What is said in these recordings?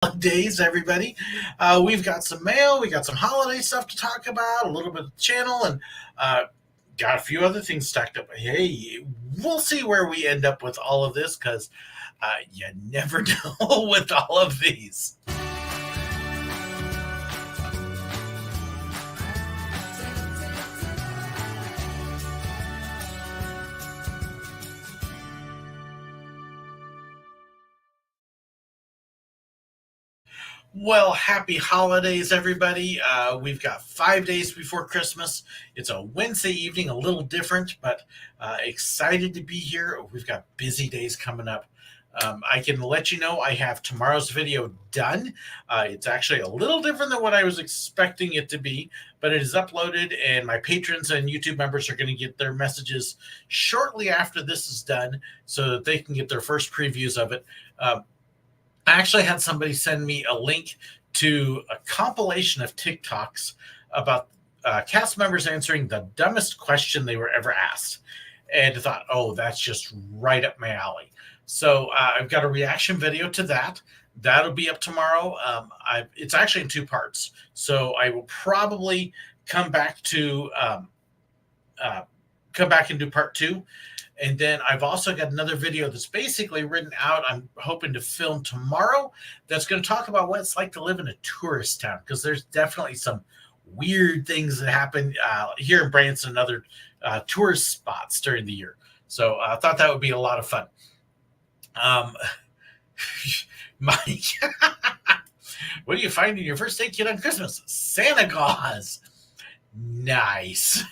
Holidays, everybody. We've got some mail, we got some holiday stuff to talk about, a little bit of the channel, and uh, got a few other things stacked up. Hey, we'll see where we end up with all of this because you never know with all of these. Well, happy holidays, everybody. We've got 5 days before Christmas. It's a Wednesday evening, a little different, but excited to be here. We've got busy days coming up. I can let you know I have tomorrow's video done. It's actually a little different than what I was expecting it to be, but it is uploaded, and my patrons and YouTube members are going to get their messages shortly after this is done so that they can get their first previews of it. I actually had somebody send me a link to a compilation of TikToks about cast members answering the dumbest question they were ever asked. And I thought, oh, that's just right up my alley. So I've got a reaction video to that. That'll be up tomorrow. It's actually in two parts. So I will probably come back to come back and do part two. And then I've also got another video that's basically written out. I'm hoping to film tomorrow that's going to talk about what it's like to live in a tourist town, because there's definitely some weird things that happen here in Branson and other tourist spots during the year. So I thought that would be a lot of fun. Mike, what do you find in your first aid kit on Christmas? Santa Claus. Nice.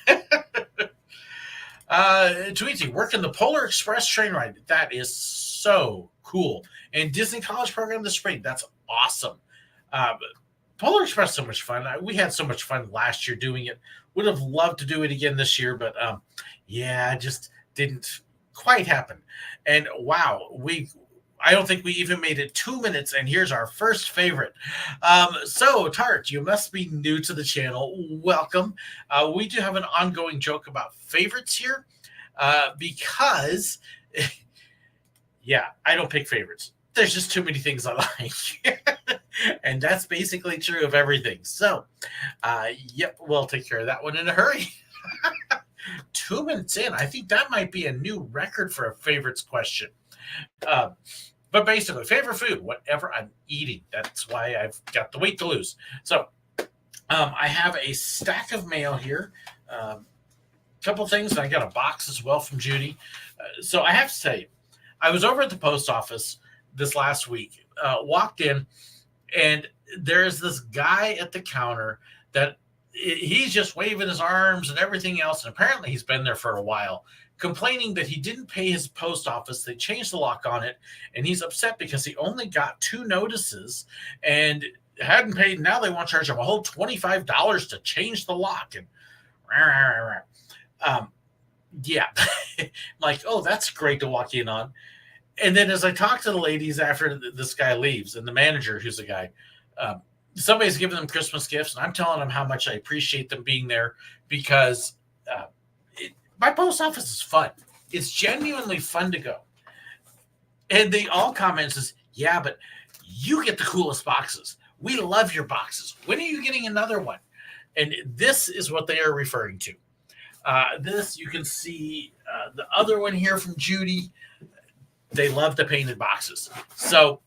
Tweety, working the Polar Express train ride. That is so cool. And Disney College program this spring. That's awesome. Polar Express, so much fun. We had so much fun last year doing it. Would have loved to do it again this year, but yeah, it just didn't quite happen. And wow, I don't think we even made it 2 minutes, and here's our first favorite. So, Tart, you must be new to the channel. Welcome. We do have an ongoing joke about favorites here because, yeah, I don't pick favorites. There's just too many things I like. And that's basically true of everything. So, yep, we'll take care of that one in a hurry. 2 minutes in. I think that might be a new record for a favorites question. But basically, favorite food, whatever I'm eating. That's why I've got the weight to lose. So I have a stack of mail here. Couple things, and I got a box as well from Judy. So I have to say, I was over at the post office this last week, walked in, and there's this guy at the counter that he's just waving his arms and everything else. And apparently he's been there for a while, complaining that he didn't pay his post office. They changed the lock on it, and he's upset because he only got 2 notices and hadn't paid. Now they want to charge him a whole $25 to change the lock. And yeah, like, oh, that's great to walk in on. And then as I talk to the ladies after this guy leaves, and the manager, who's a guy, somebody's giving them Christmas gifts, and I'm telling them how much I appreciate them being there because my post office is fun. It's genuinely fun to go. And they all comment says, yeah, but you get the coolest boxes. We love your boxes. When are you getting another one? And this is what they are referring to. This, you can see the other one here from Judy. They love the painted boxes. So,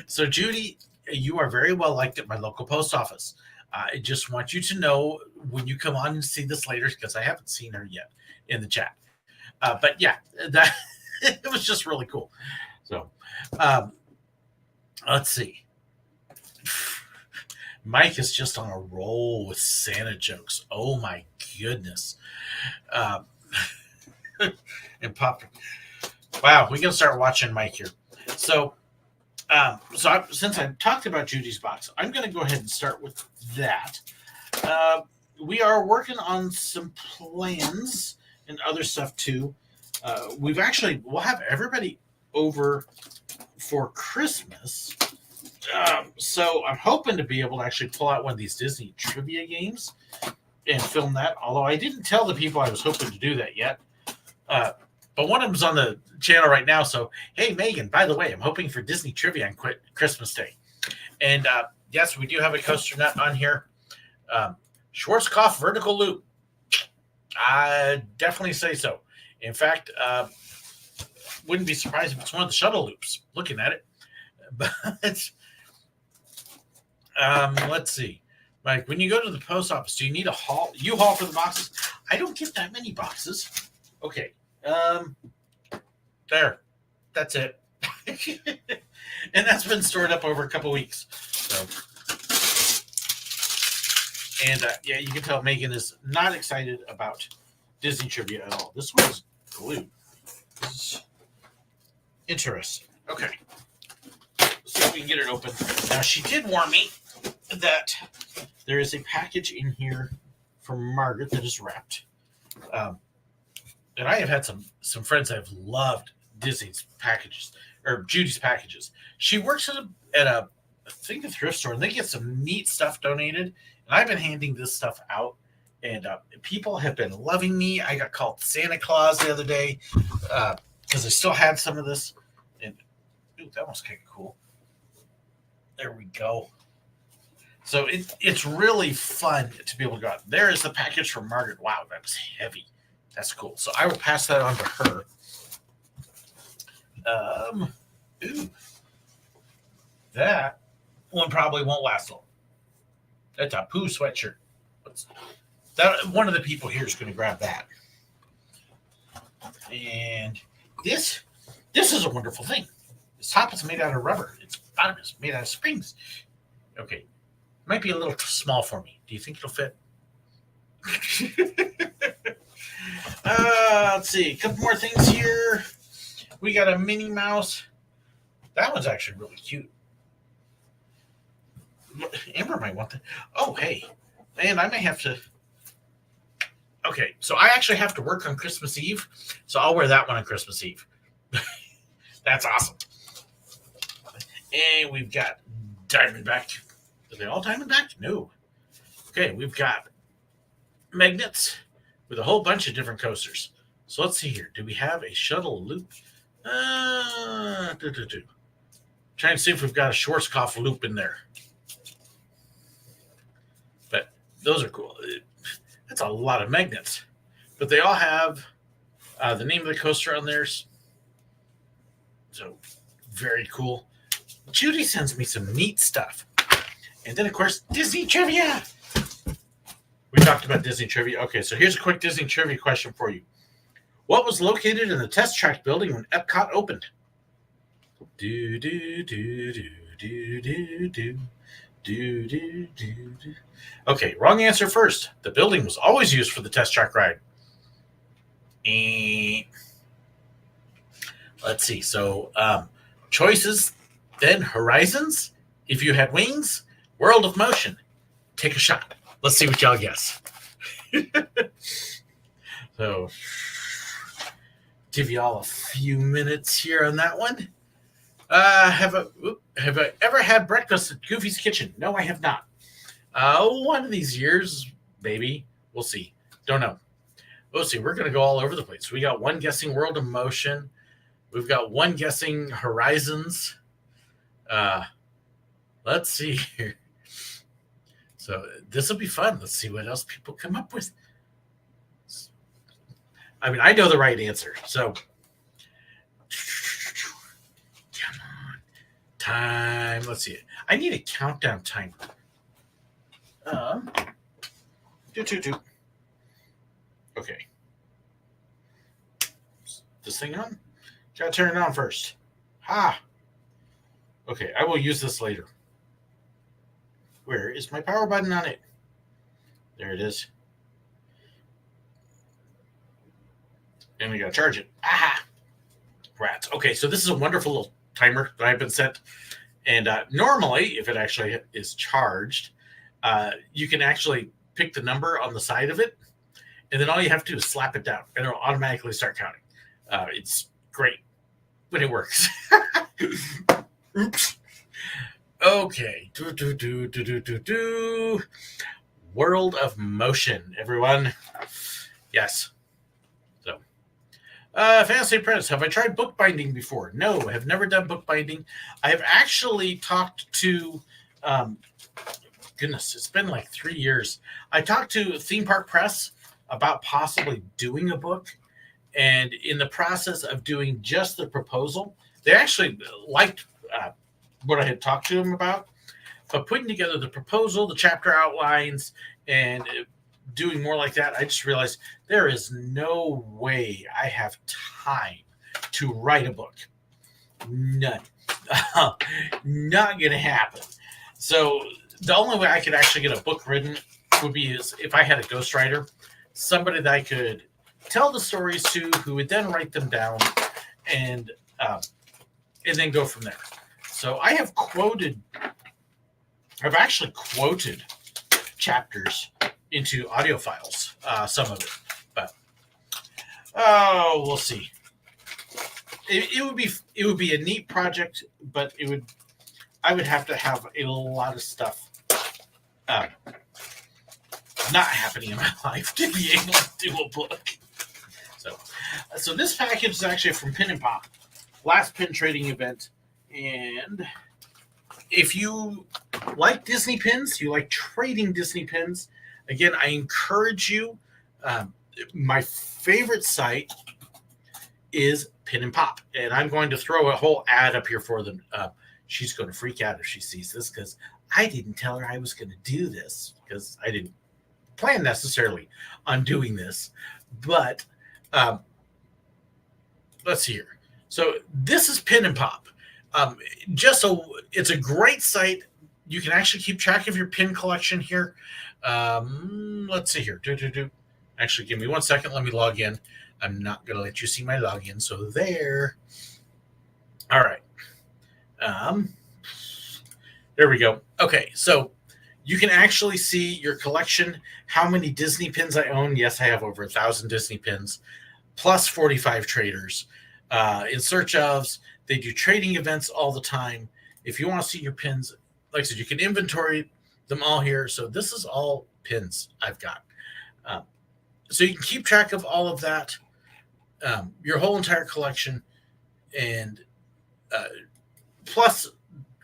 so Judy, you are very well liked at my local post office. I just want you to know when you come on and see this later, because I haven't seen her yet in the chat. But yeah, that it was just really cool. So let's see. Mike is just on a roll with Santa jokes. Oh my goodness. And Pop. Wow, we can start watching Mike here. So since I talked about Judy's box, I'm going to go ahead and start with that. We are working on some plans and other stuff too. We'll have everybody over for Christmas. So I'm hoping to be able to actually pull out one of these Disney trivia games and film that. Although I didn't tell the people I was hoping to do that yet. But one of them's on the channel right now. So, hey, Megan, by the way, I'm hoping for Disney trivia on Christmas Day. And yes, we do have a coaster nut on here. Schwarzkopf vertical loop. I definitely say so. In fact, wouldn't be surprised if it's one of the shuttle loops. Looking at it, but let's see. Like when you go to the post office, do you need a U-Haul for the boxes? I don't get that many boxes. Okay, there, that's it, and that's been stored up over a couple weeks. So, and yeah, you can tell Megan is not excited about Disney trivia at all. This one's glued. Interesting. Okay. See if we can get it open. Now, she did warn me that there is a package in here from Margaret that is wrapped. And I have had some friends that have loved Disney's packages, or Judy's packages. She works at a I think a thrift store, and they get some neat stuff donated. And I've been handing this stuff out, and people have been loving me. I got called Santa Claus the other day because I still had some of this. And ooh, that was kind of cool. There we go. So it's really fun to be able to go out. There is the package from Margaret. Wow, that was heavy. That's cool. So I will pass that on to her. Ooh, that one probably won't last long. That's a Pooh sweatshirt. That one of the people here is going to grab that. And this is a wonderful thing. This top is made out of rubber. Its bottom is made out of springs. Okay, might be a little small for me. Do you think it'll fit? Let's see. A couple more things here. We got a Minnie Mouse. That one's actually really cute. Amber might want that. Oh, hey. Man, I may have to. Okay, so I actually have to work on Christmas Eve, so I'll wear that one on Christmas Eve. That's awesome. And we've got Diamondback. Are they all Diamondback? No. Okay, we've got magnets with a whole bunch of different coasters. So let's see here. Do we have a shuttle loop? Trying to see if we've got a Schwarzkopf loop in there. But those are cool. That's a lot of magnets. But they all have the name of the coaster on theirs. So very cool. Judy sends me some neat stuff. And then, of course, Disney trivia. We talked about Disney trivia. Okay, so here's a quick Disney trivia question for you. What was located in the test track building when Epcot opened? Do, do, do, do, do, do, do. Do, do, do, do. Okay, wrong answer first. The building was always used for the test track ride. And let's see. So, choices, then Horizons. If you had wings, World of Motion. Take a shot. Let's see what y'all guess. So, give y'all a few minutes here on that one. Have I ever had breakfast at Goofy's Kitchen? No, I have not. One of these years, maybe. We'll see. Don't know. We'll see. We're going to go all over the place. We got one guessing World of Motion. We've got one guessing Horizons. Let's see here. So this will be fun. Let's see what else people come up with. I mean, I know the right answer. So come on. Time. Let's see. I need a countdown timer. Okay. This thing on? Gotta turn it on first. Okay, I will use this later. Where is my power button on it? There it is. And we gotta charge it. Rats. Okay, so this is a wonderful little timer that I've been set. And normally, if it actually is charged, you can actually pick the number on the side of it. And then all you have to do is slap it down, and it'll automatically start counting. It's great when it works. Oops. Okay. World of Motion, everyone. Yes. So, Fantasy Apprentice. Have I tried bookbinding before? No, I have never done bookbinding. I have actually talked to, um, goodness, it's been like 3 years. I talked to Theme Park Press about possibly doing a book, and in the process of doing just the proposal, they actually liked what I had talked to them about. But putting together the proposal, the chapter outlines, and doing more like that, I just realized there is no way I have time to write a book. None. Not going to happen. So the only way I could actually get a book written would be is if I had a ghostwriter, somebody that I could tell the stories to, who would then write them down, and um, and then go from there. So I've actually quoted chapters into audio files, some of it, but oh, we'll see. It would be a neat project, but I would have to have a lot of stuff uh, not happening in my life to be able to do a book. So this package is actually from Pin and Pop, last pin trading event, and if you like Disney pins, you like trading Disney pins, again, I encourage you. My favorite site is Pin and Pop, and I'm going to throw a whole ad up here for them. She's going to freak out if she sees this because I didn't tell her I was going to do this because I didn't plan necessarily on doing this. But let's see here. So this is Pin and Pop. It's a great site. You can actually keep track of your pin collection here. Let's see here. Actually, give me 1 second. Let me log in. I'm not going to let you see my login. So there. All right. There we go. Okay. So you can actually see your collection, how many Disney pins I own. Yes, I have over 1,000 Disney pins, plus 45 traders. In search ofs, they do trading events all the time. If you want to see your pins, like I said, you can inventory them all here. So this is all pins I've got. So you can keep track of all of that, your whole entire collection, and plus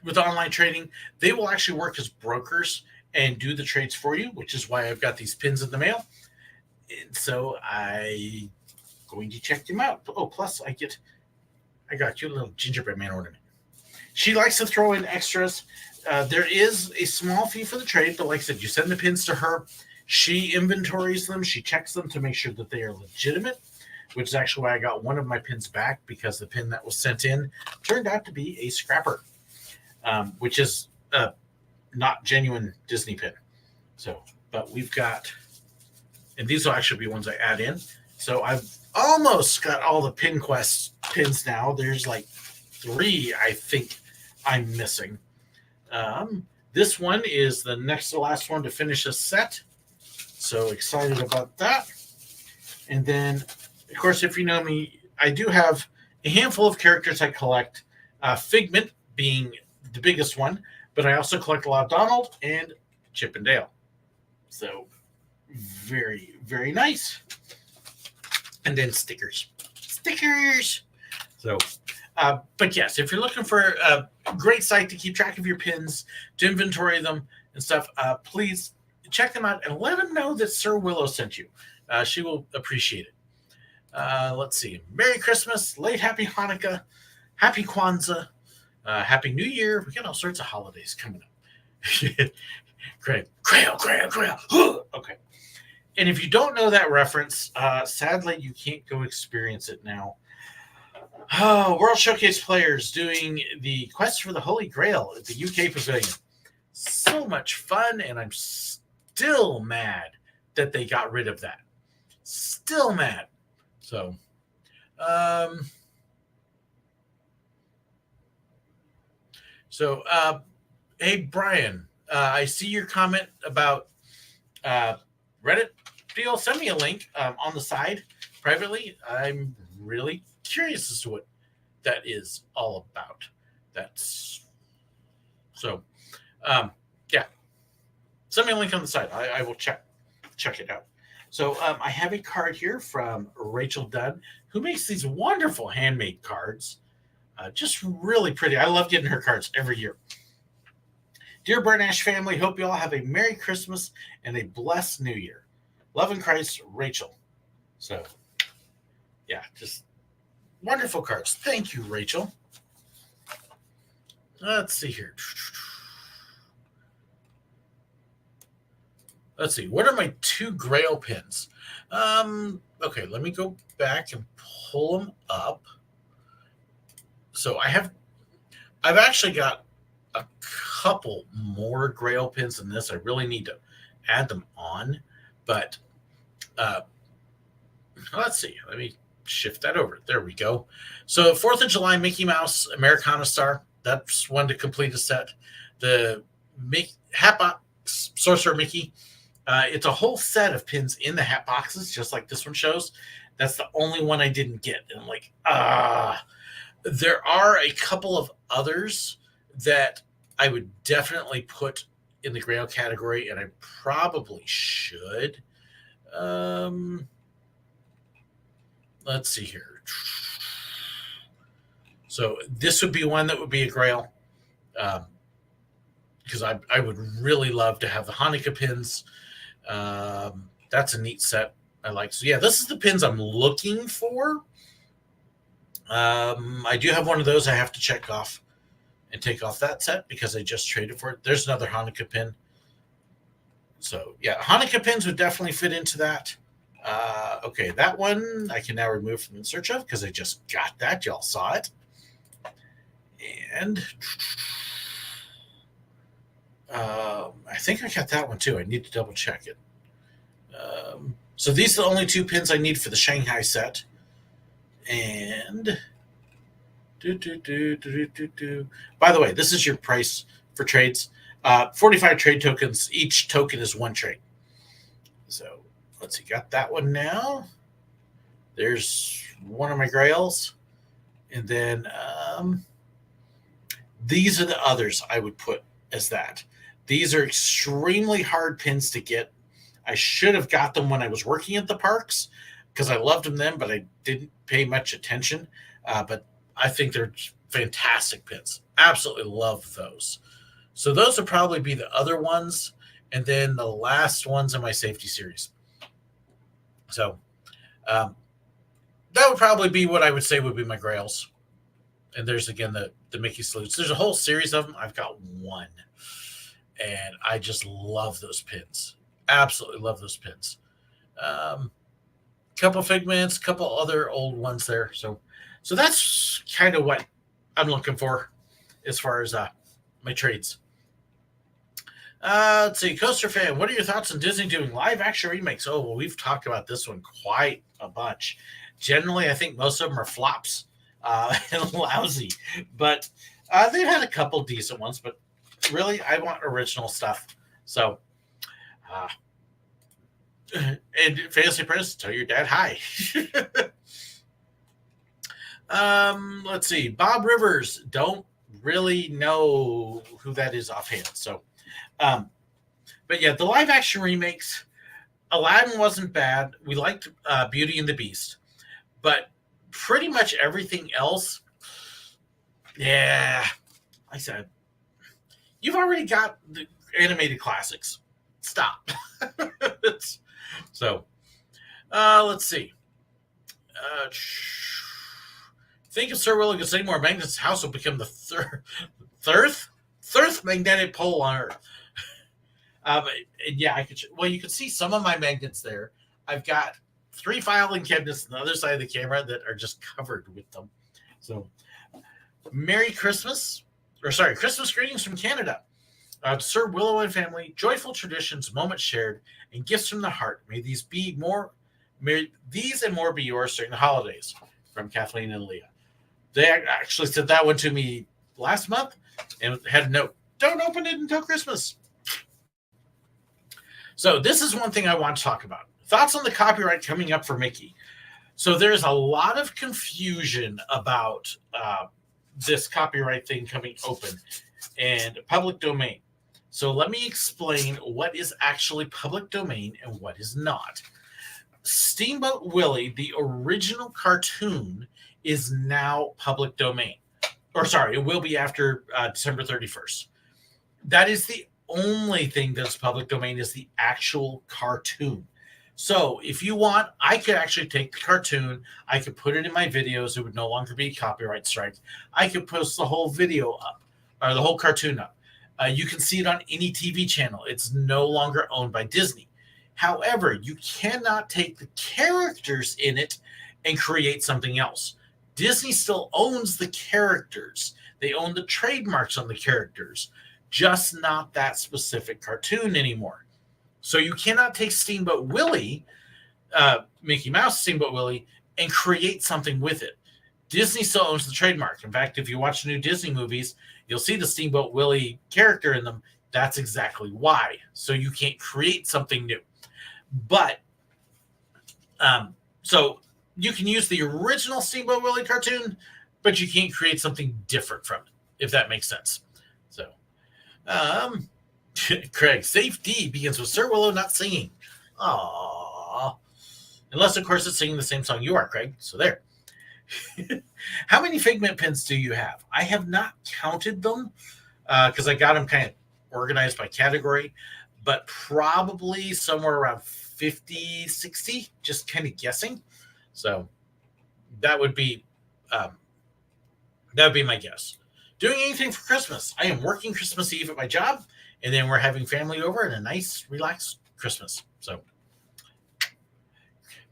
with online trading, they will actually work as brokers and do the trades for you, which is why I've got these pins in the mail. And so I'm going to check them out. Oh, plus I got you a little gingerbread man ornament. She likes to throw in extras. There is a small fee for the trade, but like I said, you send the pins to her. She inventories them. She checks them to make sure that they are legitimate, which is actually why I got one of my pins back, because the pin that was sent in turned out to be a scrapper, which is not genuine Disney pin. So, but we've got, and these will actually be ones I add in. So I've almost got all the Pin Quest pins now. There's like 3 I think I'm missing. This one is the next to last one to finish a set. So excited about that. And then, of course, if you know me, I do have a handful of characters I collect. Figment being the biggest one, but I also collect a lot of Donald and Chip and Dale. So very, very nice. And then stickers. So, but yes, if you're looking for a great site to keep track of your pins, to inventory them and stuff, please check them out and let them know that Sir Willow sent you. She will appreciate it. Let's see. Merry Christmas, late Happy Hanukkah, Happy Kwanzaa, Happy New Year. We got all sorts of holidays coming up. Great. Grail. Okay. And if you don't know that reference, sadly, you can't go experience it now. Oh, World Showcase players doing the Quest for the Holy Grail at the UK Pavilion. So much fun, and I'm still mad that they got rid of that. Still mad. So, hey, Brian, I see your comment about Reddit deal. Send me a link on the side privately. I'm really curious as to what that is all about. That's so, yeah. Send me a link on the side. I will check it out. So I have a card here from Rachel Dunn, who makes these wonderful handmade cards. Just really pretty. I love getting her cards every year. Dear Burnash family, hope you all have a Merry Christmas and a blessed New Year. Love in Christ, Rachel. So, yeah, just wonderful cards. Thank you, Rachel. Let's see here. Let's see. What are my two Grail pins? Okay, let me go back and pull them up. So I've actually got a couple more Grail pins than this. I really need to add them on, but let's see. Let me shift that over. There we go. So 4th of July Mickey Mouse Americana Star. That's one to complete a set. The Hatbox Sorcerer Mickey. It's a whole set of pins in the hat boxes, just like this one shows. That's the only one I didn't get. And I'm like, there are a couple of others that I would definitely put in the Grail category, and I probably should. Let's see here. So this would be one that would be a Grail, because I would really love to have the Hanukkah pins. That's a neat set. I like. So yeah, this is the pins I'm looking for. I do have one of those I have to check off and take off that set because I just traded for it. There's another Hanukkah pin. So yeah, Hanukkah pins would definitely fit into that. Okay, that one I can now remove from the search of because I just got that. Y'all saw it. And I think I got that one too. I need to double check it. So these are the only two pins I need for the Shanghai set. And by the way, this is your price for trades. 45 trade tokens. Each token is one trade. So let's see. Got that one now. There's one of my Grails. And then these are the others I would put as that. These are extremely hard pins to get. I should have got them when I was working at the parks because I loved them then, but I didn't pay much attention. But I think they're fantastic pins. Absolutely love those. So those would probably be the other ones. And then the last ones in my safety series. So that would probably be what I would say would be my Grails. And there's, again, the Mickey Salutes. There's a whole series of them. I've got one. And I just love those pins. Absolutely love those pins. Couple Figments, couple other old ones there. So that's kind of what I'm looking for as far as my trades. Let's see. Coaster Fan, what are your thoughts on Disney doing live action remakes? Oh, well, we've talked about this one quite a bunch. Generally, I think most of them are flops and lousy. But they've had a couple decent ones. But really, I want original stuff. So, and Fantasy Prince, tell your dad hi. Let's see. Bob Rivers, don't really know who that is offhand. So, but yeah, the live action remakes, Aladdin wasn't bad. We liked Beauty and the Beast, but pretty much everything else, yeah, I said, you've already got the animated classics. Stop. So, let's see. Think if Sir Willie could say more magnets, house will become the third magnetic pole on Earth. And yeah, I could. Well, you can see some of my magnets there. I've got 3 filing cabinets on the other side of the camera that are just covered with them. So, Merry Christmas, Christmas greetings from Canada. Sir Willow and family, joyful traditions, moments shared, and gifts from the heart. May these and more be yours during the holidays. From Kathleen and Leah. They actually said that one to me last month and had a note, don't open it until Christmas. So this is one thing I want to talk about. Thoughts on the copyright coming up for Mickey. So there's a lot of confusion about this copyright thing coming open and public domain. So let me explain what is actually public domain and what is not. Steamboat Willie, the original cartoon, is now public domain. Or sorry, it will be after December 31st. That is the only thing that's public domain is the actual cartoon. So if you want, I could actually take the cartoon, I could put it in my videos. It would no longer be copyright strike. I could post the whole video up or the whole cartoon up. You can see it on any TV channel. It's no longer owned by Disney. However, you cannot take the characters in it and create something else. Disney still owns the characters. They own the trademarks on the characters, just not that specific cartoon anymore. So you cannot take Steamboat Willie, Mickey Mouse Steamboat Willie, and create something with it. Disney still owns the trademark. In fact, if you watch the new Disney movies, you'll see the Steamboat Willie character in them. That's exactly why. So you can't create something new. But, so you can use the original Steamboat Willie cartoon, but you can't create something different from it, if that makes sense. So, Craig, Safe D begins with Sir Willow not singing. Aww. Unless, of course, it's singing the same song you are, Craig. So there. How many Figment pins do you have? I have not counted them because I got them kind of organized by category, but probably somewhere around 50, 60, just kind of guessing. So that would be my guess. Doing anything for Christmas? I am working Christmas Eve at my job, and then we're having family over and a nice, relaxed Christmas. So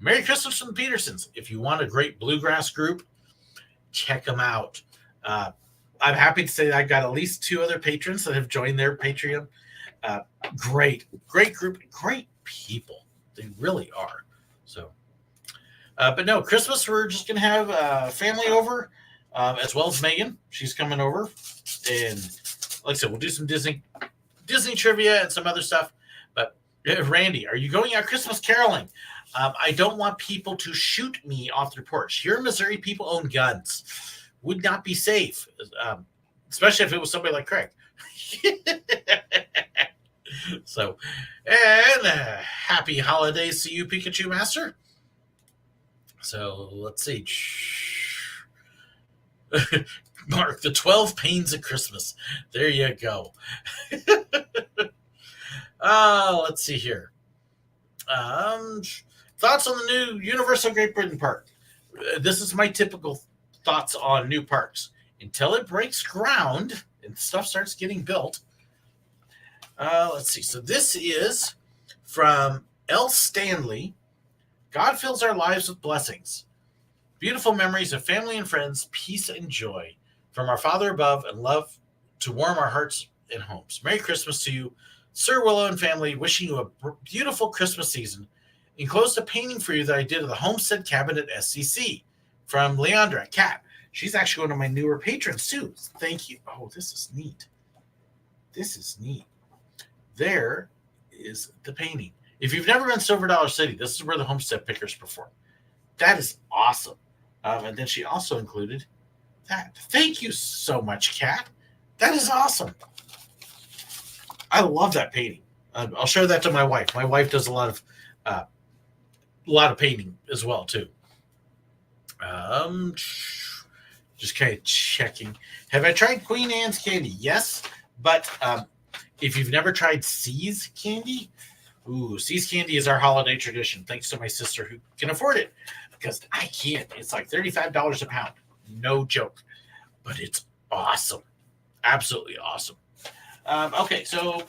Merry Christmas from the Petersons. If you want a great bluegrass group, check them out. I'm happy to say that I've got at least 2 other patrons that have joined their Patreon. Great group, great people. They really are. So, but no, Christmas, we're just going to have family over, as well as Megan. She's coming over. And like I said, we'll do some Disney trivia and some other stuff. But Randy, are you going out Christmas caroling? I don't want people to shoot me off their porch. Here in Missouri, people own guns. Would not be safe, especially if it was somebody like Craig. So, and happy holidays to you, Pikachu Master. So, let's see. Mark the 12 pains of Christmas. There you go. Let's see here. Thoughts on the new Universal Great Britain Park? This is my typical thoughts on new parks. Until it breaks ground and stuff starts getting built. Let's see. So this is from L. Stanley. God fills our lives with blessings. Beautiful memories of family and friends, peace and joy from our Father above, and love to warm our hearts and homes. Merry Christmas to you, Sir Willow and family. Wishing you a beautiful Christmas season. Enclosed a painting for you that I did of the homestead cabin at SCC from Leandra Cat. She's actually one of my newer patrons too. Thank you. Oh, this is neat. There is the painting. If you've never been to Silver Dollar City, this is where the Homestead Pickers perform. That is awesome. And then she also included that. Thank you so much, Kat. That is awesome. I love that painting. I'll show that to my wife. My wife does a lot of painting as well too. Just kind of checking. Have I tried Queen Anne's candy? Yes, but if you've never tried C's candy, C's candy is our holiday tradition. Thanks to my sister who can afford it, because I can't. It's like $35 a pound. No joke, but it's awesome. Absolutely awesome. Okay, so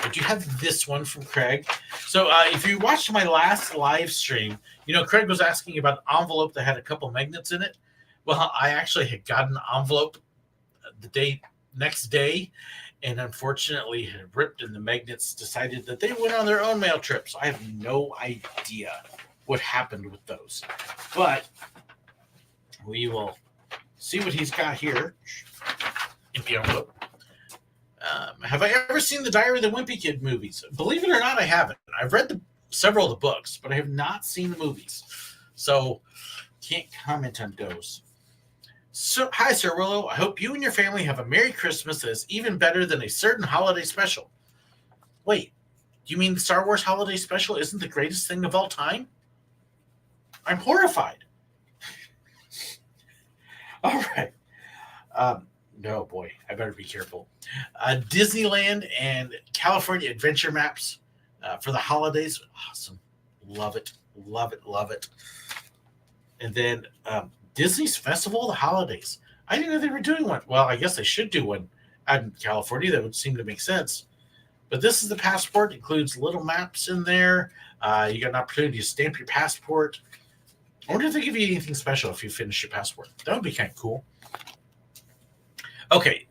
I do have this one from Craig. So if you watched my last live stream, Craig was asking about an envelope that had a couple magnets in it. Well, I actually had got an envelope the next day, and unfortunately had ripped, and the magnets decided that they went on their own mail trip. So I have no idea what happened with those. But we will see what he's got here in the envelope. Have I ever seen the Diary of the Wimpy Kid movies? Believe it or not, I haven't. I've read several of the books, but I have not seen the movies. So can't comment on those. So, hi, Sir Willow. I hope you and your family have a Merry Christmas that is even better than a certain holiday special. Wait, do you mean the Star Wars holiday special isn't the greatest thing of all time? I'm horrified. All right. No, boy, I better be careful. Disneyland and California Adventure Maps for the holidays. Awesome. Love it. Love it. Love it. And then Disney's Festival of the Holidays. I didn't know they were doing one. Well, I guess they should do one out in California. That would seem to make sense. But this is the passport. It includes little maps in there. You got an opportunity to stamp your passport. I wonder if they give you anything special if you finish your passport. That would be kind of cool. Okay.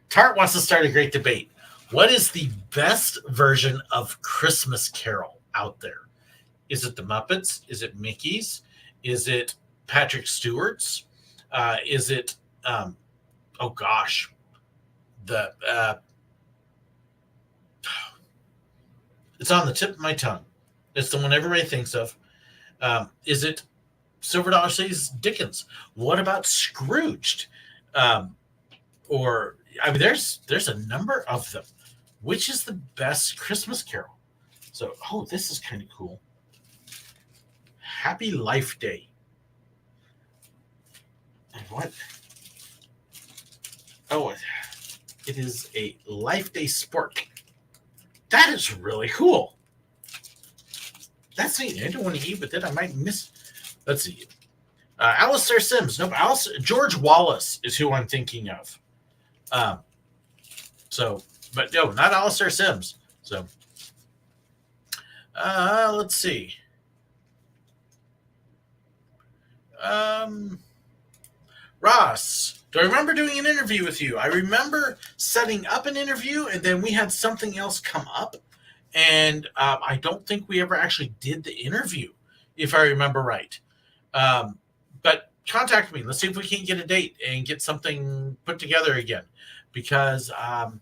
Tart wants to start a great debate. What is the best version of Christmas Carol out there? Is it the Muppets? Is it Mickey's? Is it Patrick Stewart's? Is it, oh gosh, the, it's on the tip of my tongue. It's the one everybody thinks of. Is it Silver Dollar City's Dickens? What about Scrooged? Or I mean, there's a number of them. Which is the best Christmas Carol? So, oh, this is kind of cool. Happy Life Day. And what? Oh, it is a Life Day sport. That is really cool. That's neat. I don't want to eat with it. I might miss. Let's see. Alistair Sims. Nope. George Wallace is who I'm thinking of. But no, not Alistair Sims. So, let's see. Ross, do I remember doing an interview with you? I remember setting up an interview, and then we had something else come up, and I don't think we ever actually did the interview, if I remember right. But contact me. Let's see if we can get a date and get something put together again, because I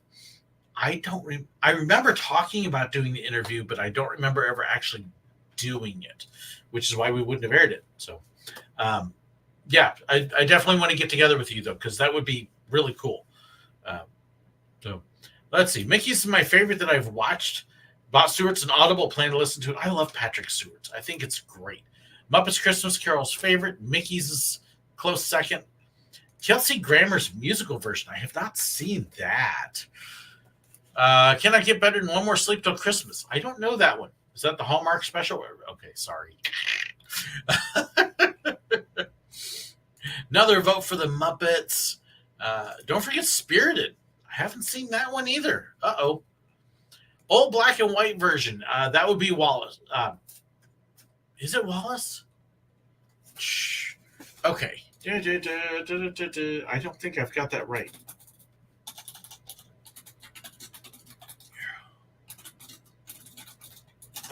remember talking about doing the interview, but I don't remember ever actually doing it, which is why we wouldn't have aired it. So, yeah, I definitely want to get together with you, though, because that would be really cool. So let's see. Mickey's is my favorite that I've watched. Bob Stewart's an Audible, plan to listen to it. I love Patrick Stewart's. I think it's great. Muppets Christmas Carol's favorite. Mickey's is close second. Kelsey Grammer's musical version. I have not seen that. Can I get better than One More Sleep Till Christmas? I don't know that one. Is that the Hallmark special? Okay, sorry. Another vote for the Muppets. Don't forget Spirited. I haven't seen that one either. Uh-oh. Old black and white version. That would be Wallace. Is it Wallace? Shh. Okay. I don't think I've got that right.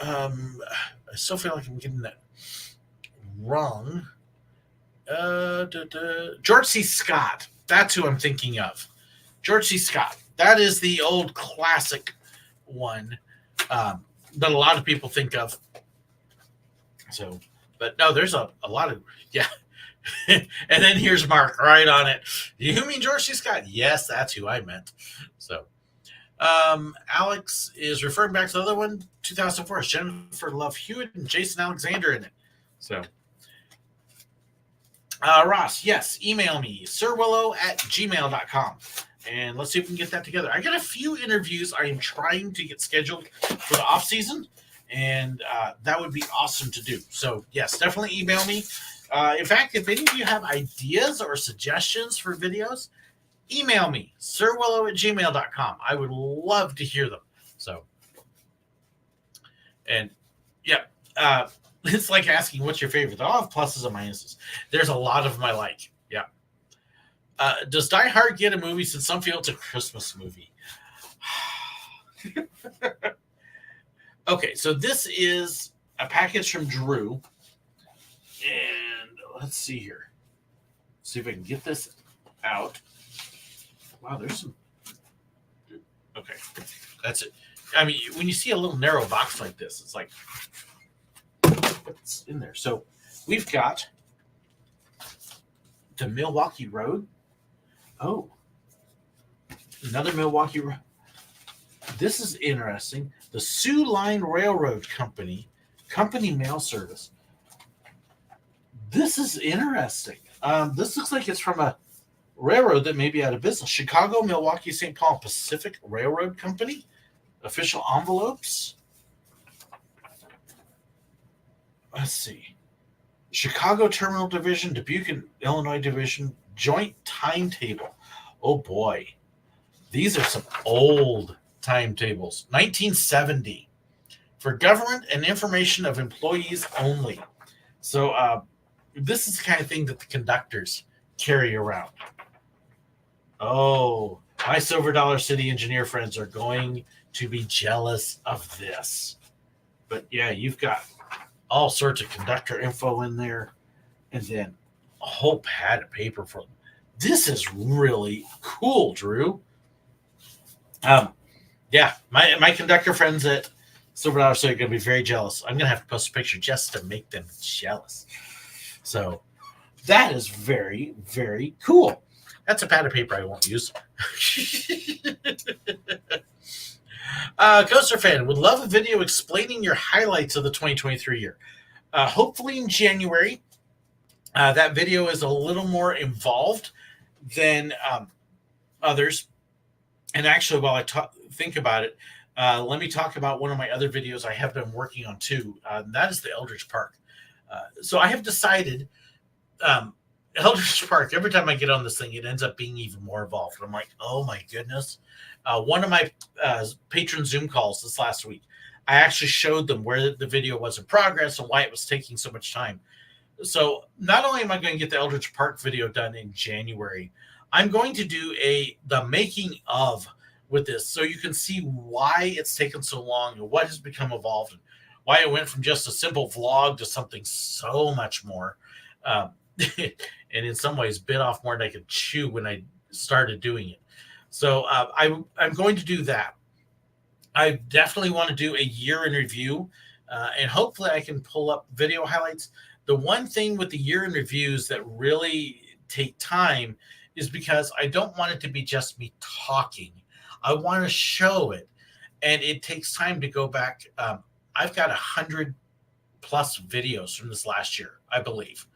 I still feel like I'm getting that wrong. George C. Scott. That's who I'm thinking of. George C. Scott. That is the old classic one that a lot of people think of. So, but no, there's a lot of, yeah. And then here's Mark right on it. You mean George C. Scott? Yes, that's who I meant. So, Alex is referring back to the other one, 2004. Jennifer Love Hewitt and Jason Alexander in it. So, Ross, yes, email me, sirwillow@gmail.com. And let's see if we can get that together. I got a few interviews I am trying to get scheduled for the off season, and that would be awesome to do. So, yes, definitely email me. In fact, if any of you have ideas or suggestions for videos, email me, sirwillow@gmail.com. I would love to hear them. So, and yeah, it's like asking what's your favorite. They all have pluses and minuses. There's a lot of them I like. Yeah. Does Die Hard get a movie since some feel it's a Christmas movie? Okay, so this is a package from Drew. And let's see here. See if I can get this out. Wow, there's some. Okay, that's it. I mean, when you see a little narrow box like this, it's like, what's in there? So we've got the Milwaukee Road. Oh, another Milwaukee Road. This is interesting. The Sioux Line Railroad Company mail service. This is interesting. This looks like it's from a railroad that may be out of business. Chicago, Milwaukee, St. Paul, Pacific Railroad Company. Official envelopes. Let's see. Chicago Terminal Division, Dubuque, Illinois Division, joint timetable. Oh boy. These are some old timetables. 1970. For government and information of employees only. So this is the kind of thing that the conductors carry around. Oh, my Silver Dollar City engineer friends are going to be jealous of this. But yeah, you've got all sorts of conductor info in there, and then a whole pad of paper for them. This is really cool, Drew. Yeah, my conductor friends at Silver Dollar City are going to be very jealous. I'm going to have to post a picture just to make them jealous. So that is very, very cool. That's a pad of paper I won't use. Coaster fan would love a video explaining your highlights of the 2023 year. Hopefully in January. That video is a little more involved than others. And actually, while I think about it, let me talk about one of my other videos I have been working on too. That is the Eldridge Park. So I have decided Eldridge Park, every time I get on this thing, it ends up being even more involved. I'm like, oh my goodness. One of my patron Zoom calls this last week, I actually showed them where the video was in progress and why it was taking so much time. So not only am I going to get the Eldridge Park video done in January, I'm going to do the making of with this, so you can see why it's taken so long and what has become evolved, and why it went from just a simple vlog to something so much more. And in some ways bit off more than I could chew when I started doing it. So I'm going to do that. I definitely want to do a year in review, and hopefully I can pull up video highlights. The one thing with the year in reviews that really take time is because I don't want it to be just me talking. I want to show it, and it takes time to go back. I've got 100+ videos from this last year, I believe.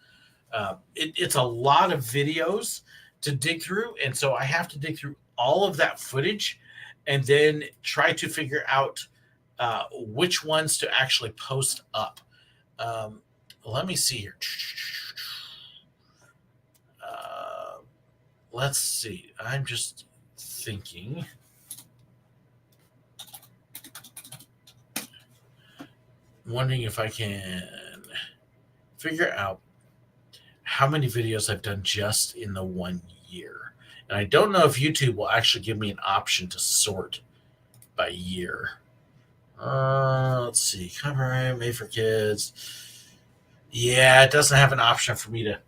It's a lot of videos to dig through, and so I have to dig through all of that footage and then try to figure out which ones to actually post up. Let me see here. Let's see. I'm just thinking. Wondering if I can figure out how many videos I've done just in the 1 year. And I don't know if YouTube will actually give me an option to sort by year. Let's see. Copyright, made for kids. Yeah, it doesn't have an option for me to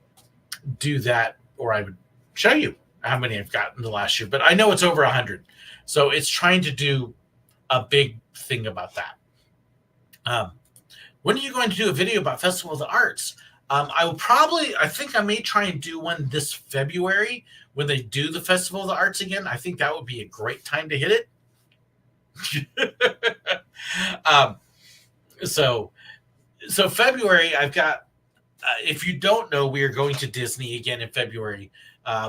do that, or I would show you how many I've gotten the last year. But I know it's over 100. So it's trying to do a big thing about that. When are you going to do a video about Festival of the Arts? I think I may try and do one this February when they do the Festival of the Arts again. I think that would be a great time to hit it. So February, I've got, if you don't know, we are going to Disney again in February.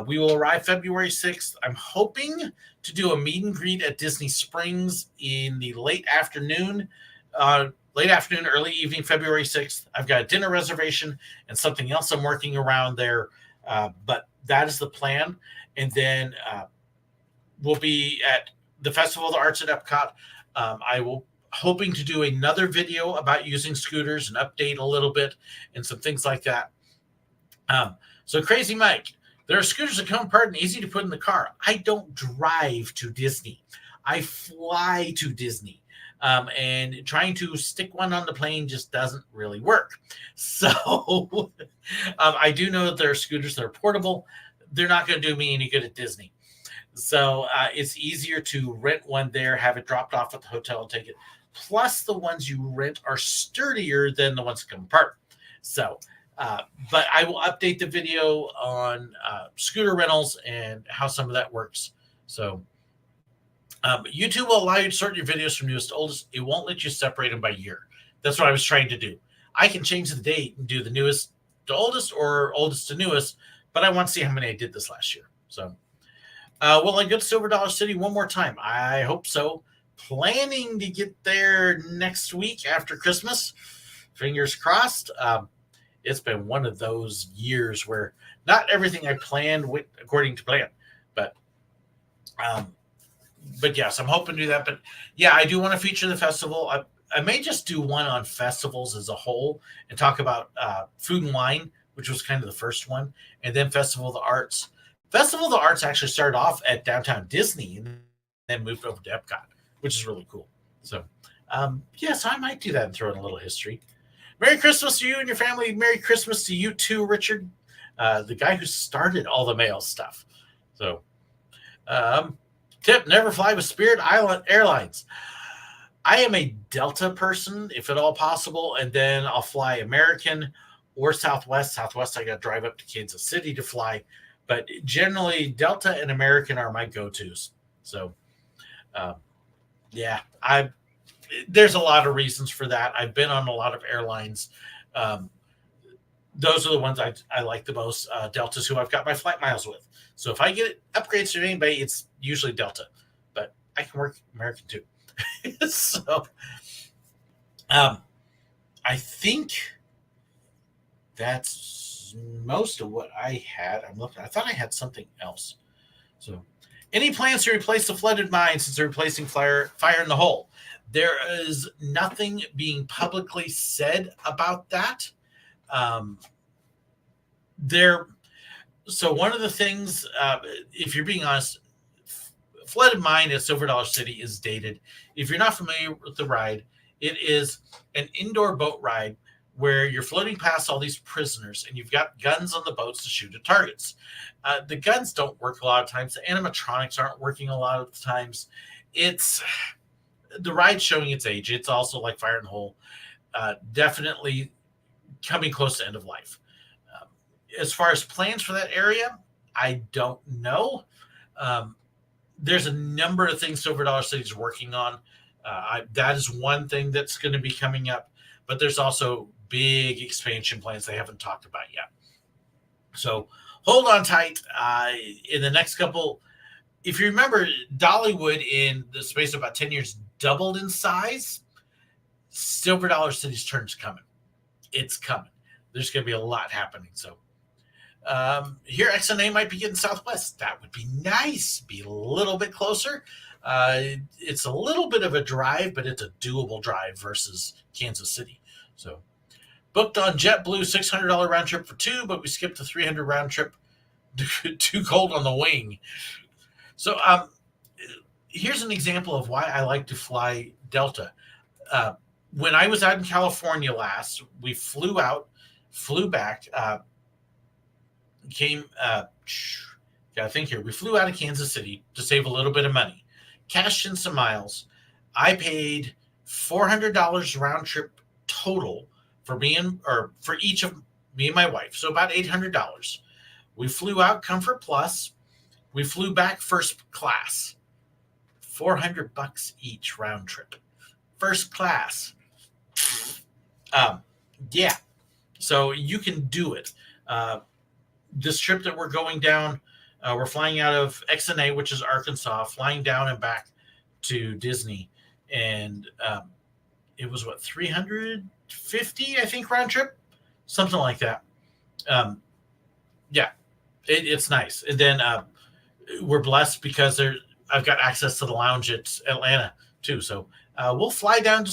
We will arrive February 6th. I'm hoping to do a meet and greet at Disney Springs in the late afternoon, early evening, February 6th. I've got a dinner reservation and something else I'm working around there. But that is the plan. And then we'll be at the Festival of the Arts at Epcot. I will hoping to do another video about using scooters and update a little bit and some things like that. So Crazy Mike, there are scooters that come apart and easy to put in the car. I don't drive to Disney. I fly to Disney. And trying to stick one on the plane just doesn't really work. So I do know that there are scooters that are portable. They're not going to do me any good at Disney. So it's easier to rent one there, have it dropped off at the hotel and take it. Plus, the ones you rent are sturdier than the ones that come apart. So, but I will update the video on scooter rentals and how some of that works. So, YouTube will allow you to sort your videos from newest to oldest. It won't let you separate them by year. That's what I was trying to do. I can change the date and do the newest to oldest or oldest to newest, but I want to see how many I did this last year. So, will I go to Silver Dollar City one more time? I hope so. Planning to get there next week after Christmas. Fingers crossed. It's been one of those years where not everything I planned went according to plan, but um, but yes, I'm hoping to do that. But yeah, I do want to feature the festival. I may just do one on festivals as a whole and talk about food and wine, which was kind of the first one, and then Festival of the Arts. Festival of the Arts actually started off at downtown Disney and then moved over to Epcot, which is really cool. So, yes, I might do that and throw in a little history. Merry Christmas to you and your family. Merry Christmas to you too, Richard, the guy who started all the mail stuff. So, tip: never fly with Spirit Island Airlines. I am a Delta person, if at all possible, and then I'll fly American or Southwest. Southwest, I got to drive up to Kansas City to fly, but generally Delta and American are my go-tos. So, yeah, there's a lot of reasons for that. I've been on a lot of airlines. Um, those are the ones I like the most. Delta's who I've got my flight miles with. So if I get upgrades from anybody, it's usually Delta, but I can work American too. So, I think that's most of what I had. I'm looking. I thought I had something else. So, any plans to replace the flooded mine since they're replacing fire in the hole? There is nothing being publicly said about that. There. So one of the things, if you're being honest, flooded mine at Silver Dollar City is dated. If you're not familiar with the ride, it is an indoor boat ride where you're floating past all these prisoners and you've got guns on the boats to shoot at targets. The guns don't work a lot of times. The animatronics aren't working a lot of the times. It's the ride showing its age. It's also like Fire and Hole, definitely coming close to end of life. As far as plans for that area, I don't know. There's a number of things Silver Dollar City is working on. That is one thing that's going to be coming up, but there's also big expansion plans they haven't talked about yet. So hold on tight. In the next couple, if you remember, Dollywood in the space of about 10 years doubled in size. Silver Dollar City's turn's coming. It's coming. There's going to be a lot happening. So here XNA might be getting Southwest. That would be nice. Be a little bit closer. It's a little bit of a drive, but it's a doable drive versus Kansas City. So booked on JetBlue, $600 round trip for two, but we skipped the $300 round trip. Too cold on the wing. So here's an example of why I like to fly Delta. When I was out in California last, we flew out, flew back, I think here we flew out of Kansas City to save a little bit of money, cashed in some miles. I paid $400 round trip total for for each of me and my wife, so about $800. We flew out Comfort Plus. We flew back first class. $400 each round trip, first class. Yeah, so you can do it. This trip that we're going down, we're flying out of XNA, which is Arkansas, flying down and back to Disney, and it was what, 350, I think, round trip, something like that. Yeah, it's nice. And then we're blessed because I've got access to the lounge at Atlanta too. So we'll fly down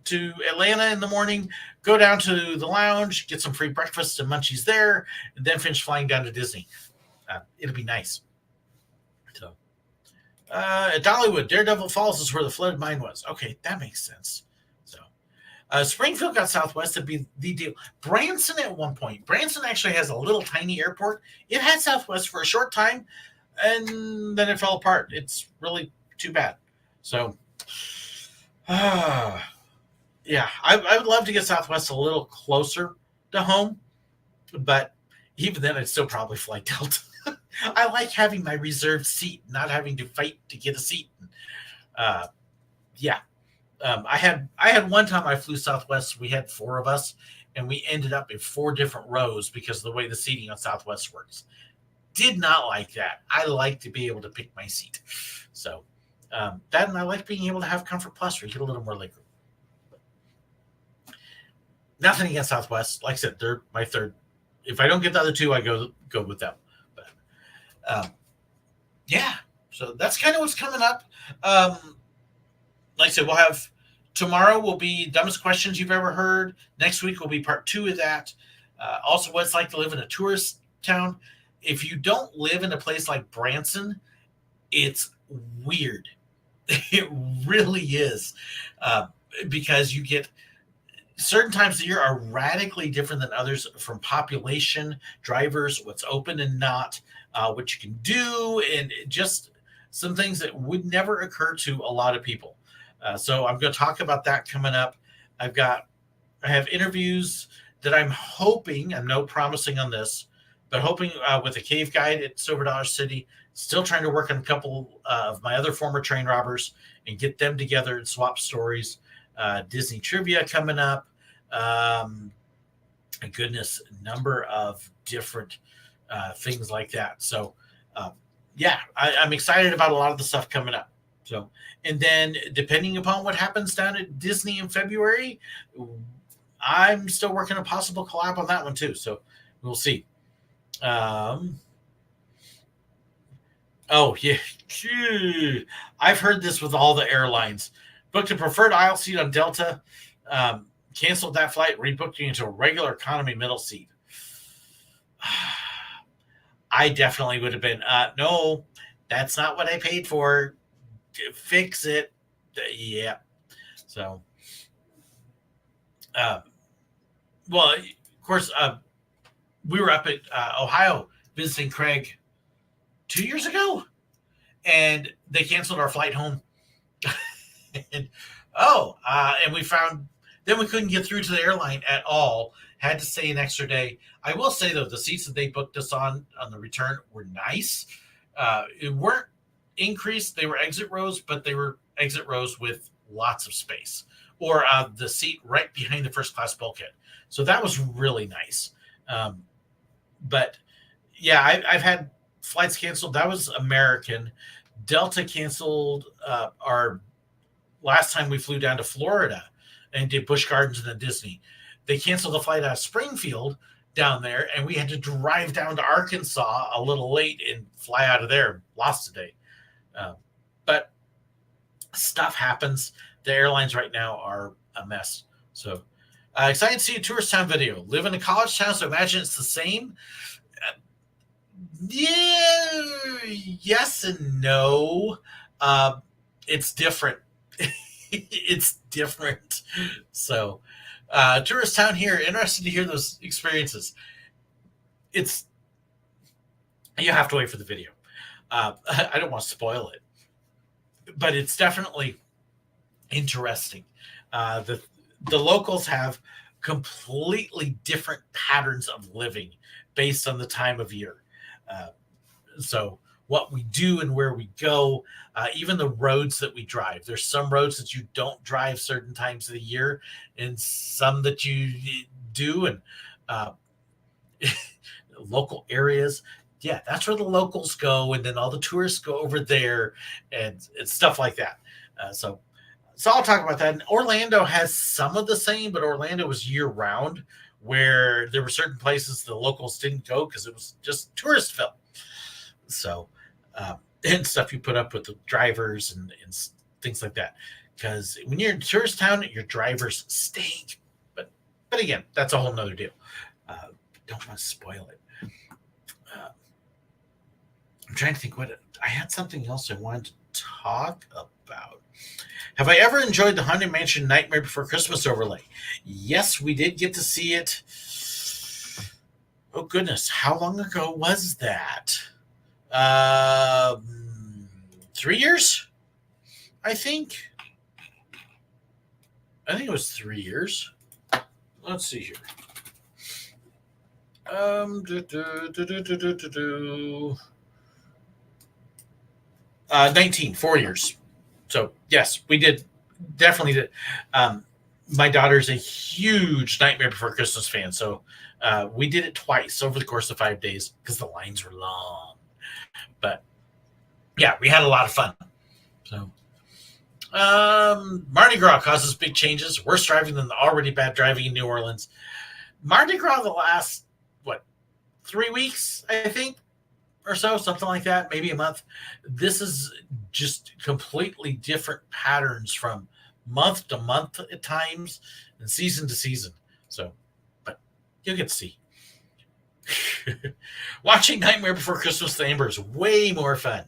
to Atlanta in the morning, go down to the lounge, get some free breakfast and munchies there, and then finish flying down to Disney. It'll be nice. So at Dollywood, Daredevil Falls is where the flooded mine was. Okay, that makes sense. So Springfield got Southwest. It'd be the deal. Branson at one point. Branson actually has a little tiny airport. It had Southwest for a short time, and then it fell apart. It's really too bad. So, yeah, I would love to get Southwest a little closer to home, but even then, I'd still probably fly Delta. I like having my reserved seat, not having to fight to get a seat. Yeah, I had one time I flew Southwest. We had four of us, and we ended up in 4 different rows because of the way the seating on Southwest works. Did not like that. I like to be able to pick my seat. So that, and I like being able to have Comfort Plus where you get a little more legroom. Nothing against Southwest. Like I said, they're my third. If I don't get the other two, I go with them. But yeah, so that's kind of what's coming up. Like I said, we'll have tomorrow will be dumbest questions you've ever heard. Next week will be part 2 of that. Also, what it's like to live in a tourist town. If you don't live in a place like Branson, it's weird. It really is, because you get certain times of the year are radically different than others from population, drivers, what's open and not, what you can do, and just some things that would never occur to a lot of people. So I'm going to talk about that coming up. I have interviews that I'm hoping, I'm no promising on this, but hoping with a cave guide at Silver Dollar City, still trying to work on a couple of my other former train robbers and get them together and swap stories. Disney trivia coming up. Goodness, number of different things like that. So, yeah, I'm excited about a lot of the stuff coming up. So, and then depending upon what happens down at Disney in February, I'm still working a possible collab on that one too. So we'll see. Oh yeah, I've heard this with all the airlines. Booked a preferred aisle seat on Delta, canceled that flight, rebooked you into a regular economy middle seat. I definitely would have been, no, that's not what I paid for. Fix it. Yeah. So, well, of course, we were up at Ohio visiting Craig 2 years ago, and they canceled our flight home. and and we found then we couldn't get through to the airline at all. Had to stay an extra day. I will say though, the seats that they booked us on the return were nice. It weren't increased; they were exit rows, but they were exit rows with lots of space, or the seat right behind the first class bulkhead. So that was really nice. But yeah, I've had flights canceled. That was American. Delta canceled our last time we flew down to Florida and did Busch Gardens and then Disney. They canceled the flight out of Springfield down there, and we had to drive down to Arkansas a little late and fly out of there. Lost a day. But stuff happens. The airlines right now are a mess. So excited to see a tourist town video. Live in a college town, so imagine it's the same. Yeah, yes and no. It's different. It's different. So, tourist town here. Interested to hear those experiences. It's you have to wait for the video. I don't want to spoil it, but it's definitely interesting. The locals have completely different patterns of living based on the time of year. So what we do and where we go, even the roads that we drive. There's some roads that you don't drive certain times of the year, and some that you do. And local areas, yeah, that's where the locals go, and then all the tourists go over there, and stuff like that. So I'll talk about that. And Orlando has some of the same, but Orlando was year round, where there were certain places the locals didn't go because it was just tourist-ville. So, and stuff you put up with the drivers and things like that. Because when you're in a tourist town, your drivers stink. But again, that's a whole nother deal. Don't want to spoil it. I'm trying to think I had something else I wanted to talk about. Have I ever enjoyed the Haunted Mansion Nightmare Before Christmas overlay? Yes, we did get to see it. Oh, goodness. How long ago was that? 3 years, I think. I think it was 3 years. Let's see here. 19, 4 years. So yes, we definitely did. my daughter's a huge Nightmare Before Christmas fan, so we did it twice over the course of 5 days because the lines were long. But yeah, we had a lot of fun. So Mardi Gras causes big changes, worse driving than the already bad driving in New Orleans. Mardi Gras the last, what, 3 weeks, I think, or so, something like that, maybe a month. This is just completely different patterns from month to month at times and season to season. So, but you'll get to see. Watching Nightmare Before Christmas with Amber is way more fun.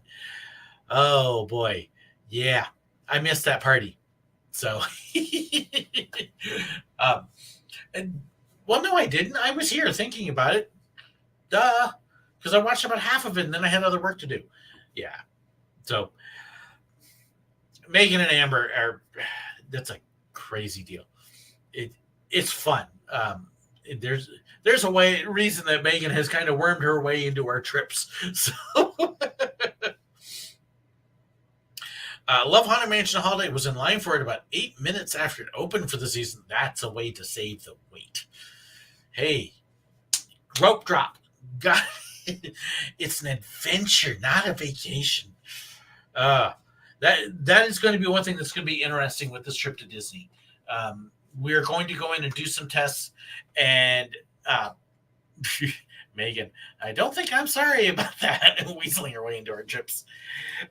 Oh boy. Yeah. I missed that party. So, um, and, well, no, I didn't. I was here thinking about it. Duh. Because I watched about half of it and then I had other work to do. Yeah. So, Megan and Amber are, that's a crazy deal. It's fun. There's a reason that Megan has kind of wormed her way into our trips. So, Love Haunted Mansion Holiday was in line for it about 8 minutes after it opened for the season. That's a way to save the wait. Hey, rope drop. God, it's an adventure, not a vacation. That is going to be one thing that's going to be interesting with this trip to Disney. We're going to go in and do some tests, and Megan, I don't think I'm sorry about that. Weaseling her way into our trips.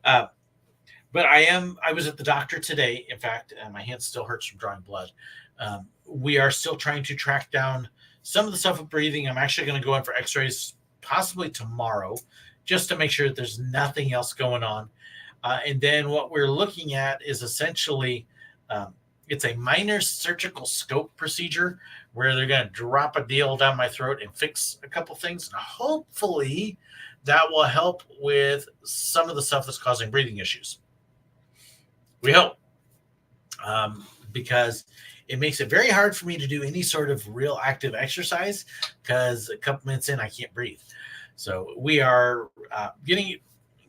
But I was at the doctor today. In fact, my hand still hurts from drawing blood. We are still trying to track down some of the stuff with breathing. I'm actually going to go in for x-rays possibly tomorrow just to make sure that there's nothing else going on. And then what we're looking at is essentially it's a minor surgical scope procedure where they're going to drop a deal down my throat and fix a couple things. And hopefully that will help with some of the stuff that's causing breathing issues. We hope, because it makes it very hard for me to do any sort of real active exercise because a couple minutes in, I can't breathe. So we are getting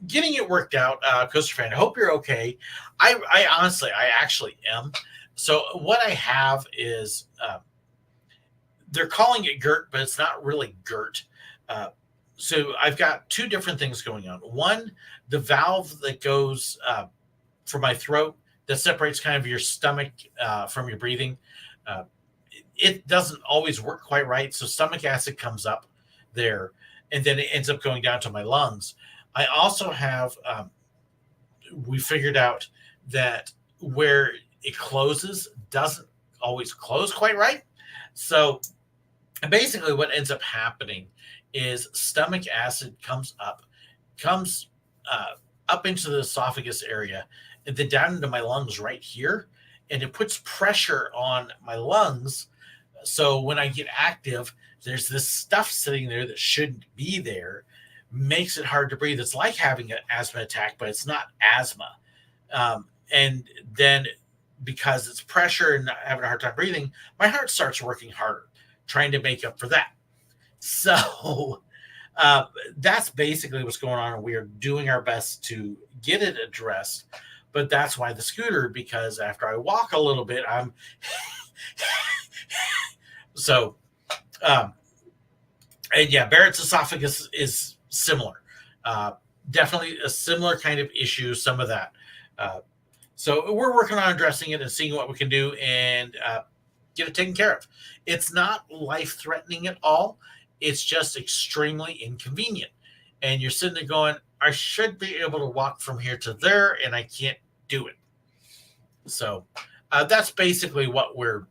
it worked out. Coaster fan, I hope you're okay. I honestly, I actually am. So what I have is they're calling it GERT, but it's not really GERT. So I've got two different things going on. One, the valve that goes for my throat that separates kind of your stomach from your breathing. It doesn't always work quite right. So stomach acid comes up there and then it ends up going down to my lungs. I also have, we figured out that where it closes doesn't always close quite right. So basically what ends up happening is stomach acid comes up into the esophagus area and then down into my lungs right here. And it puts pressure on my lungs. So when I get active, there's this stuff sitting there that shouldn't be there, makes it hard to breathe. It's like having an asthma attack, but it's not asthma. And then because it's pressure and having a hard time breathing, my heart starts working harder, trying to make up for that. So that's basically what's going on. We are doing our best to get it addressed. But that's why the scooter, because after I walk a little bit, I'm so and yeah, Barrett's esophagus is similar. Definitely a similar kind of issue, some of that. So we're working on addressing it and seeing what we can do and get it taken care of. It's not life-threatening at all. It's just extremely inconvenient. And you're sitting there going, I should be able to walk from here to there, and I can't do it. So that's basically what we're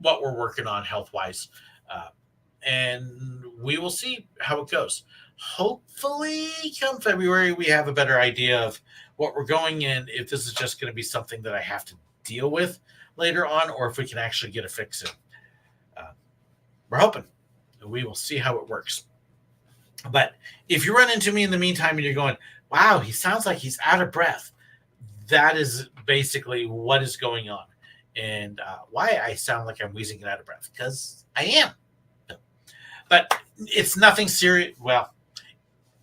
working on health-wise. And we will see how it goes. Hopefully, come February, we have a better idea of what we're going in, if this is just going to be something that I have to deal with later on, or if we can actually get a fix in. We're hoping. We will see how it works. But if you run into me in the meantime and you're going, wow, he sounds like he's out of breath, that is basically what is going on. And why I sound like I'm wheezing and out of breath, because I am. But it's nothing serious. Well,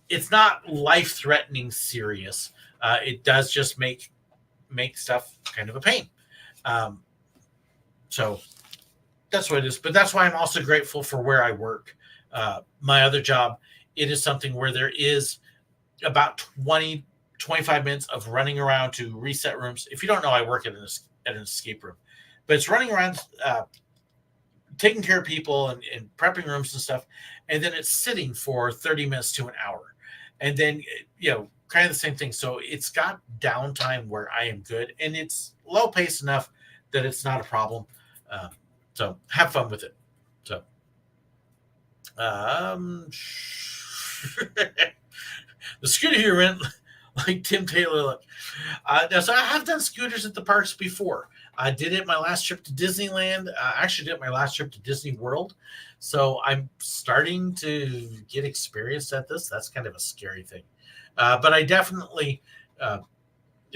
it's not life-threatening serious. It does just make stuff kind of a pain. So that's what it is. But that's why I'm also grateful for where I work. My other job, it is something where there is about 20, 25 minutes of running around to reset rooms. If you don't know, I work at an escape room, but it's running around, taking care of people and prepping rooms and stuff. And then it's sitting for 30 minutes to an hour. And then, kind of the same thing. So it's got downtime where I am good and it's low paced enough that it's not a problem. Um, so have fun with it. So, um, the scooter here went like Tim Taylor. Look. Now, so I have done scooters at the parks before. I did it my last trip to Disneyland. I actually did it my last trip to Disney World. So I'm starting to get experience at this. That's kind of a scary thing. But I uh,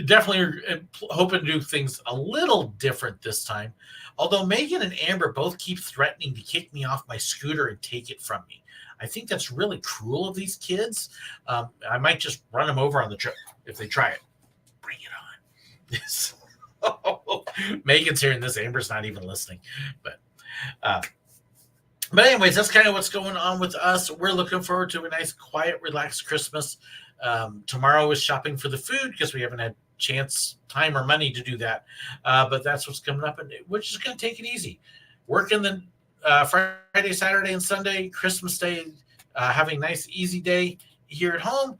definitely hoping to do things a little different this time. Although Megan and Amber both keep threatening to kick me off my scooter and take it from me. I think that's really cruel of these kids. I might just run them over on the trip if they try it. Bring it on. Megan's hearing this. Amber's not even listening. Uh, but anyways, that's kind of what's going on with us. We're looking forward to a nice, quiet, relaxed Christmas. Tomorrow is shopping for the food because we haven't had chance, time, or money to do that. But that's what's coming up, and we're just going to take it easy. Working the Friday, Saturday, and Sunday, Christmas Day, having a nice, easy day here at home,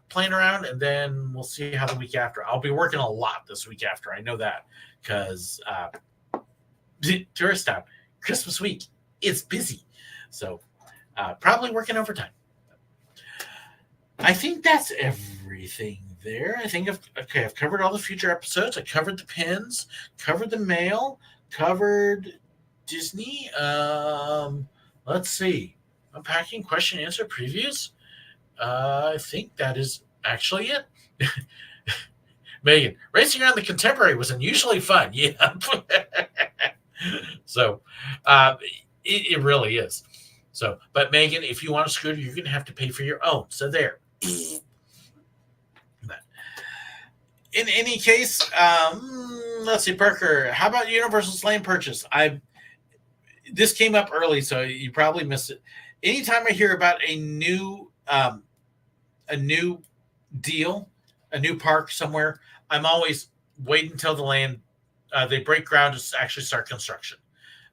playing around, and then we'll see how the week after. I'll be working a lot this week after. I know that because tourist town, Christmas week, it's busy. So probably working overtime. I think that's everything there. I think I've covered all the future episodes. I covered the pins, covered the mail, covered Disney. Let's see. Unpacking, question, answer, previews. I think that is actually it. Megan, racing around the Contemporary was unusually fun. Yeah. So it really is. So, but Megan, if you want a scooter, you're going to have to pay for your own. So there. In any case, let's see, Parker. How about Universal's land purchase? This came up early, so you probably missed it. Anytime I hear about a new deal, a new park somewhere, I'm always waiting until the land they break ground to actually start construction,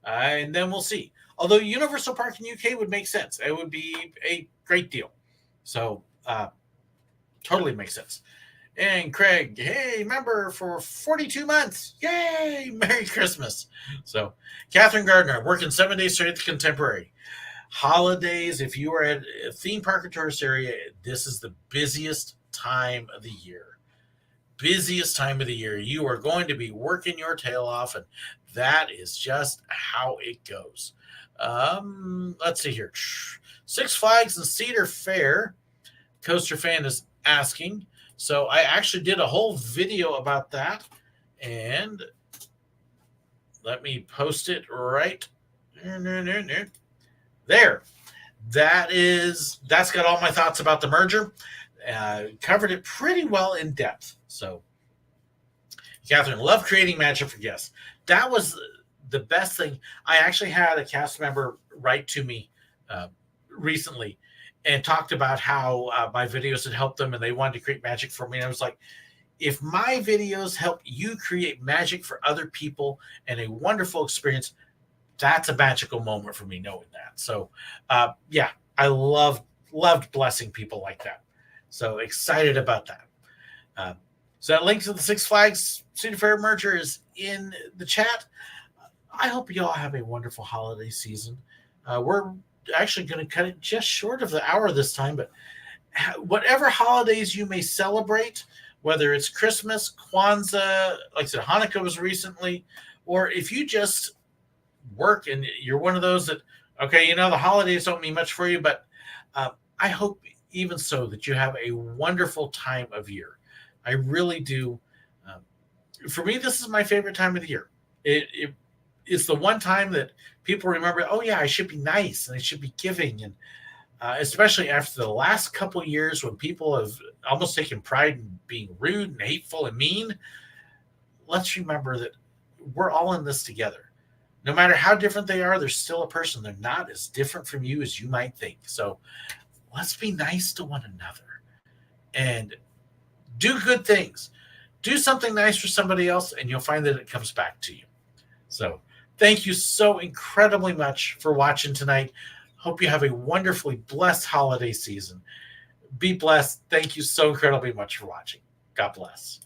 and then we'll see. Although Universal Park in UK would make sense, it would be a great deal. So totally makes sense. And Craig, hey, member for 42 months. Yay! Merry Christmas. So, Catherine Gardner, working 7 days straight at the Contemporary. Holidays, if you are at a theme park or tourist area, this is the busiest time of the year. Busiest time of the year. You are going to be working your tail off, and that is just how it goes. Let's see here. Six Flags and Cedar Fair. Coaster Fan is asking. So I actually did a whole video about that, and let me post it right there. That's got all my thoughts about the merger. Covered it pretty well in depth. So, Catherine, love creating magic for guests. That was the best thing. I actually had a cast member write to me recently and talked about how my videos had helped them and they wanted to create magic for me. And I was like, if my videos help you create magic for other people and a wonderful experience, that's a magical moment for me knowing that. So, yeah, I loved blessing people like that. So excited about that. So that link to the Six Flags Cedar Fair merger is in the chat. I hope you all have a wonderful holiday season. We're actually going to cut it just short of the hour this time, but whatever holidays you may celebrate, whether it's Christmas, Kwanzaa, like I said, Hanukkah was recently, or if you just work and you're one of those that, okay, the holidays don't mean much for you, but I hope even so that you have a wonderful time of year. I really do. For me, this is my favorite time of the year. It's the one time that people remember, oh yeah, I should be nice and I should be giving. And especially after the last couple of years when people have almost taken pride in being rude and hateful and mean, let's remember that we're all in this together. No matter how different they are, they're still a person. They're not as different from you as you might think. So let's be nice to one another and do good things. Do something nice for somebody else, and you'll find that it comes back to you. So thank you so incredibly much for watching tonight. Hope you have a wonderfully blessed holiday season. Be blessed. Thank you so incredibly much for watching. God bless.